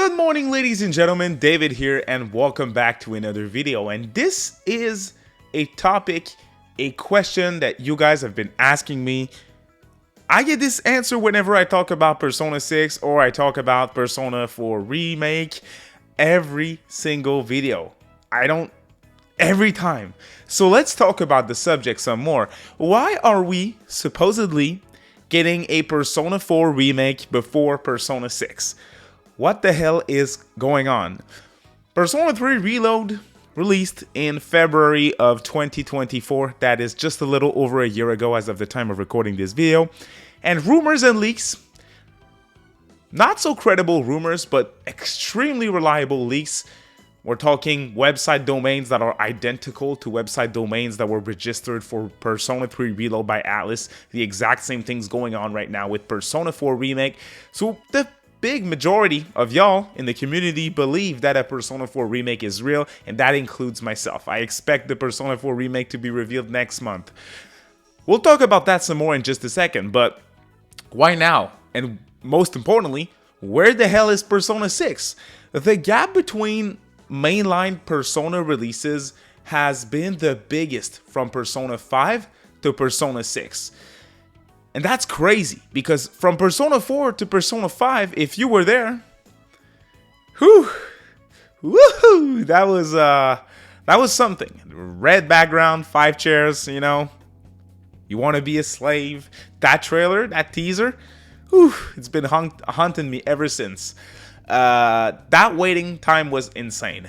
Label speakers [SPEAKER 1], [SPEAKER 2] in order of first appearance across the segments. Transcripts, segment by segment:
[SPEAKER 1] Good morning, ladies and gentlemen, David here, and welcome back to another video. And this is a topic, a question that you guys have been asking me. I get this answer whenever I talk about Persona 6 or I talk about Persona 4 Remake. Every single video. Every time. So let's talk about the subject some more. Why are we supposedly getting a Persona 4 Remake before Persona 6? What the hell is going on? Persona 3 Reload released in February of 2024. That is just a little over a year ago as of the time of recording this video. And rumors and leaks, not so credible rumors, but extremely reliable leaks. We're talking website domains that are identical to website domains that were registered for Persona 3 Reload by ATLUS. The exact same thing's going on right now with Persona 4 Remake. So the big majority of y'all in the community believe that a Persona 4 Remake is real, and that includes myself. I expect the Persona 4 Remake to be revealed next month. We'll talk about that some more in just a second, but why now? And most importantly, where the hell is Persona 6? The gap between mainline Persona releases has been the biggest from Persona 5 to Persona 6. And that's crazy, because from Persona 4 to Persona 5, if you were there, woohoo, that was something. Red background, 5 chairs, you know. You want to be a slave. That trailer, that teaser, it's been haunting me ever since. That waiting time was insane.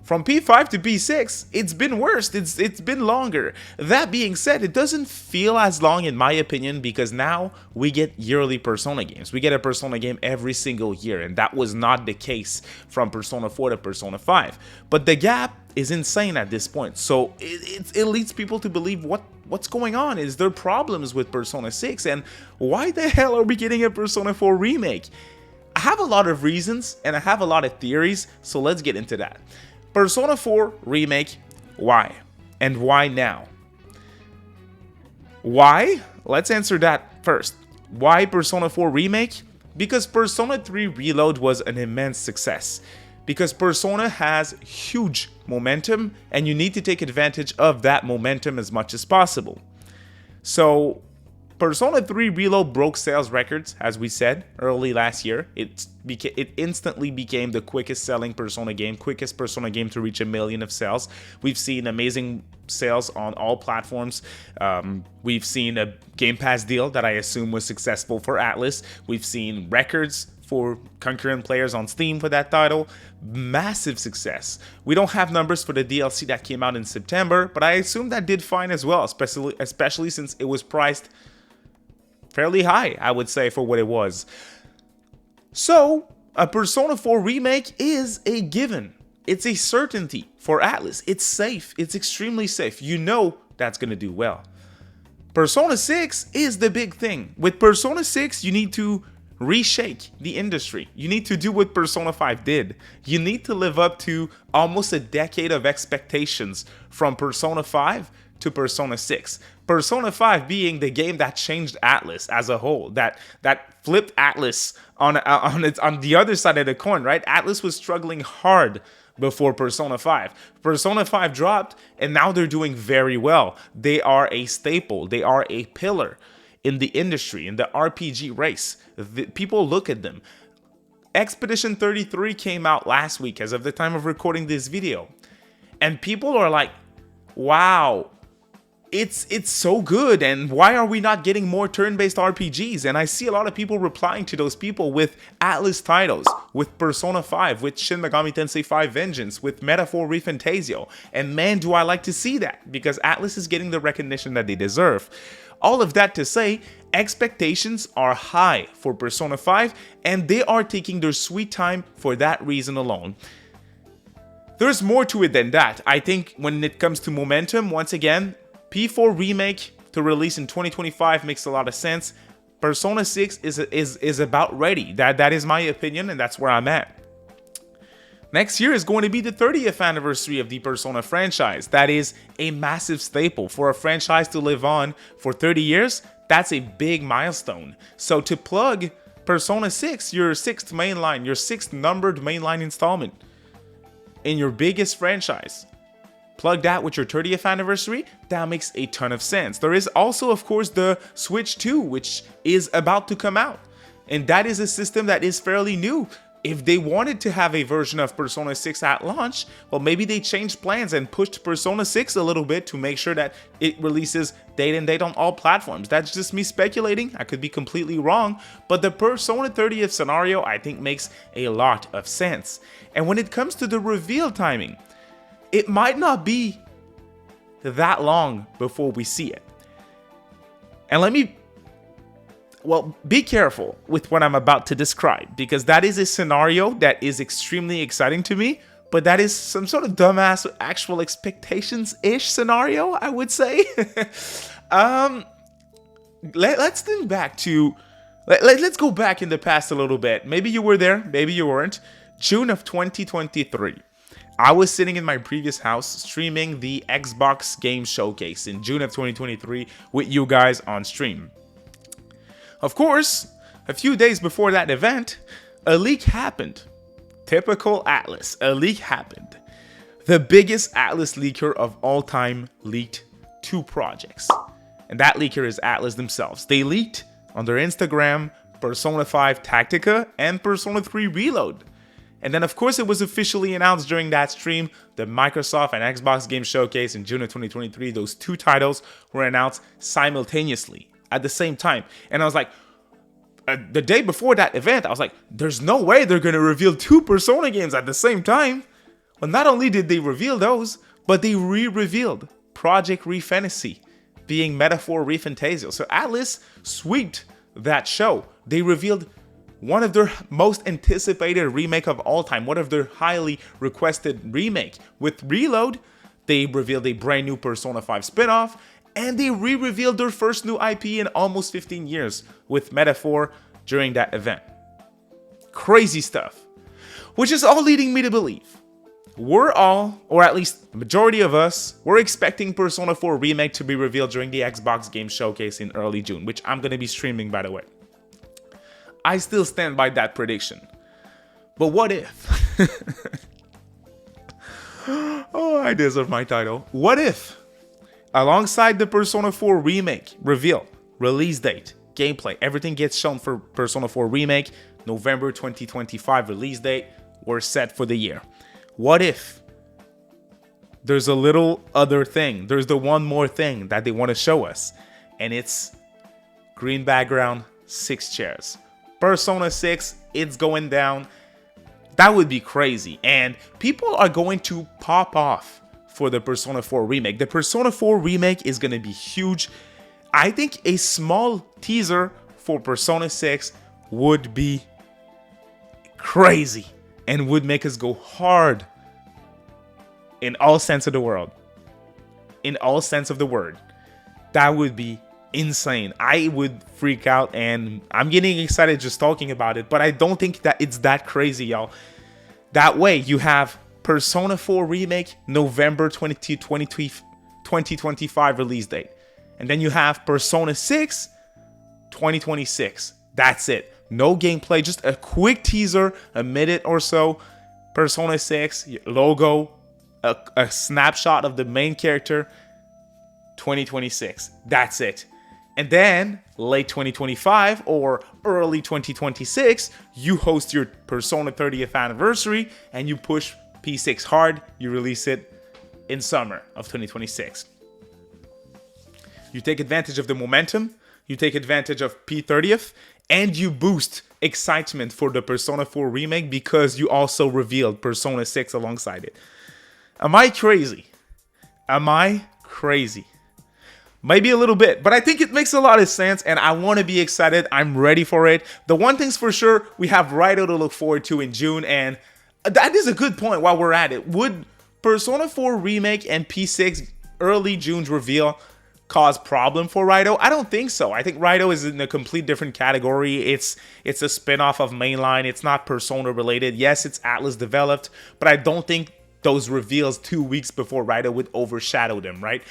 [SPEAKER 1] From P5 to P6, it's been worse. It's been longer. That being said, it doesn't feel as long in my opinion, because now we get yearly Persona games. We get a Persona game every single year, and that was not the case from Persona 4 to Persona 5. But the gap is insane at this point. So it leads people to believe what's going on. Is there problems with Persona 6? And why the hell are we getting a Persona 4 Remake? I have a lot of reasons and I have a lot of theories, so let's get into that. Persona 4 Remake, why? And why now? Why? Let's answer that first. Why Persona 4 Remake? Because Persona 3 Reload was an immense success. Because Persona has huge momentum, and you need to take advantage of that momentum as much as possible. So Persona 3 Reload broke sales records, as we said, early last year. It instantly became the quickest selling Persona game, quickest Persona game to reach 1 million of sales. We've seen amazing sales on all platforms. We've seen a Game Pass deal that I assume was successful for ATLUS. We've seen records for concurrent players on Steam for that title. Massive success. We don't have numbers for the DLC that came out in September, but I assume that did fine as well, especially since it was priced fairly high, I would say, for what it was. So, a Persona 4 Remake is a given. It's a certainty for ATLUS. It's safe. It's extremely safe. You know that's going to do well. Persona 6 is the big thing. With Persona 6, you need to reshake the industry. You need to do what Persona 5 did. You need to live up to almost a decade of expectations from Persona 5 to Persona 6. Persona 5 being the game that changed ATLUS as a whole, that flipped ATLUS on the other side of the coin, right? ATLUS was struggling hard before Persona 5. Persona 5 dropped, and now they're doing very well. They are a staple. They are a pillar in the industry, in the RPG race. People look at them. Expedition 33 came out last week as of the time of recording this video. And people are like, wow, it's so good, and why are we not getting more turn-based RPGs? And I see a lot of people replying to those people with ATLUS titles, with Persona 5, with Shin Megami Tensei 5 Vengeance, with Metaphor ReFantazio. And man, do I like to see that, because ATLUS is getting the recognition that they deserve. All of that to say, expectations are high for Persona 5, and they are taking their sweet time for that reason alone. There's more to it than that. I think when it comes to momentum, once again, P4 Remake to release in 2025 makes a lot of sense. Persona 6 is about ready. That is my opinion, and that's where I'm at. Next year is going to be the 30th anniversary of the Persona franchise. That is a massive staple. For a franchise to live on for 30 years, that's a big milestone. So to plug Persona 6, your 6th mainline, your 6th numbered mainline installment in your biggest franchise. Plug that with your 30th anniversary, that makes a ton of sense. There is also, of course, the Switch 2, which is about to come out. And that is a system that is fairly new. If they wanted to have a version of Persona 6 at launch, well, maybe they changed plans and pushed Persona 6 a little bit to make sure that it releases day and date on all platforms. That's just me speculating. I could be completely wrong, but the Persona 30th scenario, I think, makes a lot of sense. And when it comes to the reveal timing, it might not be that long before we see it. And be careful with what I'm about to describe, because that is a scenario that is extremely exciting to me, but that is some sort of dumbass actual expectations-ish scenario, I would say. Let's think back to... Let's go back in the past a little bit. Maybe you were there, maybe you weren't. June of 2023. I was sitting in my previous house streaming the Xbox Game Showcase in June of 2023 with you guys on stream. Of course, a few days before that event, a leak happened. Typical ATLUS, a leak happened. The biggest ATLUS leaker of all time leaked 2 projects. And that leaker is ATLUS themselves. They leaked on their Instagram Persona 5 Tactica and Persona 3 Reload. And then, of course, it was officially announced during that stream, the Microsoft and Xbox Game Showcase in June of 2023. Those 2 titles were announced simultaneously at the same time. And I was like, the day before that event, I was like, there's no way they're going to reveal 2 Persona games at the same time. Well, not only did they reveal those, but they re-revealed Project Refantasy being Metaphor Refantasio. So ATLUS sweeped that show. They revealed one of their most anticipated remake of all time, one of their highly requested remake. With Reload, they revealed a brand new Persona 5 spinoff, and they re-revealed their first new IP in almost 15 years with Metaphor during that event. Crazy stuff. Which is all leading me to believe we're all, or at least the majority of us, we're expecting Persona 4 Remake to be revealed during the Xbox Game Showcase in early June, which I'm going to be streaming, by the way. I still stand by that prediction. But what if? Oh, I deserve my title. What if, alongside the Persona 4 Remake reveal, release date, gameplay, everything gets shown for Persona 4 Remake, November 2025 release date, we're set for the year. What if there's a little other thing? There's the one more thing that they want to show us, and it's green background, 6 chairs. Persona 6, it's going down. That would be crazy. And people are going to pop off for the Persona 4 Remake. The Persona 4 Remake is going to be huge. I think a small teaser for Persona 6 would be crazy and would make us go hard in all sense of the world. In all sense of the word. That would be insane. I would freak out, and I'm getting excited just talking about it, but I don't think that it's that crazy, y'all. That way, you have Persona 4 Remake, November 2025 release date. And then you have Persona 6, 2026. That's it. No gameplay, just a quick teaser, a minute or so. Persona 6, logo, a snapshot of the main character, 2026. That's it. And then, late 2025 or early 2026, you host your Persona 30th anniversary and you push P6 hard. You release it in summer of 2026. You take advantage of the momentum, you take advantage of P30th, and you boost excitement for the Persona 4 Remake because you also revealed Persona 6 alongside it. Am I crazy? Am I crazy? Maybe a little bit, but I think it makes a lot of sense, and I want to be excited. I'm ready for it. The one thing's for sure, we have Raito to look forward to in June, and that is a good point while we're at it. Would Persona 4 Remake and P6 early June's reveal cause problem for Raito? I don't think so. I think Raito is in a complete different category. It's a spin-off of mainline. It's not Persona related. Yes, it's ATLUS developed, but I don't think those reveals 2 weeks before Raito would overshadow them, right?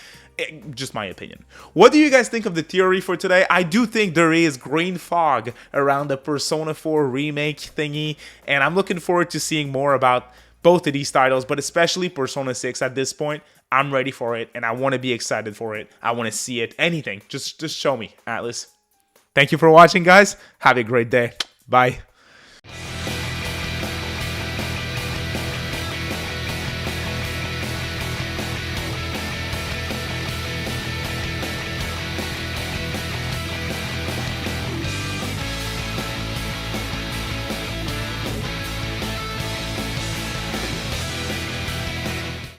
[SPEAKER 1] Just my opinion. What do you guys think of the theory for today? I do think there is green fog around the Persona 4 remake thingy, and I'm looking forward to seeing more about both of these titles, but especially Persona 6 at this point. I'm ready for it, and I want to be excited for it. I want to see it. Anything. Just show me, Atlus. Thank you for watching, guys. Have a great day. Bye.